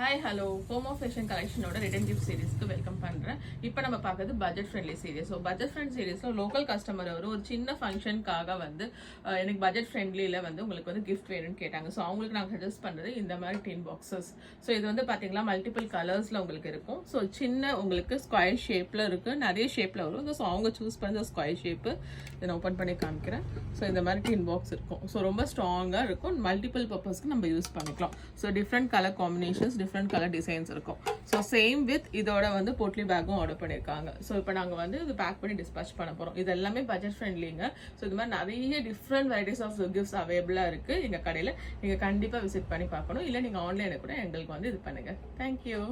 Hi hello home of fashion கலெக்ஷனோட return gift சீரிஸ்க்கு welcome பண்ணுறேன். இப்போ நம்ம பார்க்குறது budget friendly series. So budget friend சீரிஸில் லோக்கல் கஸ்டமர் ஒரு சின்ன ஃபங்க்ஷனுக்காக எனக்கு பட்ஜெட் ஃப்ரெண்ட்லியில் உங்களுக்கு கிஃப்ட் வேணும்னு கேட்டாங்க. ஸோ அவங்களுக்கு நாங்கள் சஜஸ்ட் பண்ணுறது இந்த மாதிரி டின் பாக்ஸஸ். ஸோ இது பார்த்தீங்கன்னா மல்டிபிள் கலர்ஸில் உங்களுக்கு இருக்கும். ஸோ சின்ன உங்களுக்கு ஸ்கொயர் ஷேப்பில் இருக்குது, நிறைய ஷேப்பில் வரும். ஸோ அவங்க சூஸ் பண்ண ஸ்கொயர் ஷேப்பு இதை நான் ஓப்பன் பண்ணி காமிக்கிறேன். ஸோ இந்த மாதிரி டின் பாக்ஸ் இருக்கும். ஸோ ரொம்ப ஸ்ட்ராங்காக இருக்கும். மல்டிபிள் பர்பஸ்க்கு நம்ம யூஸ் பண்ணிக்கலாம். So different colour combinations, different colour designs இருக்கும். ஸோ சேம் வித் இதோட போட்லி பேக்கும் ஆர்டர் பண்ணியிருக்காங்க. ஸோ இப்போ நாங்கள் இது பேக் பண்ணி டிஸ்பேச் பண்ண போகிறோம். இது எல்லாமே பட்ஜெட் ஃப்ரெண்ட்லிங்க. ஸோ இது மாதிரி நிறைய டிஃப்ரெண்ட் வெரைட்டிஸ் ஆஃப் கிஃப்ட்ஸ் அவைலபிளாக இருக்குது எங்கள் கடையில். நீங்கள் கண்டிப்பாக விசிட் பண்ணி பார்க்கணும். இல்லை நீங்கள் ஆன்லைனில் கூட எங்களுக்கு இது பண்ணுங்கள். தேங்க்யூ.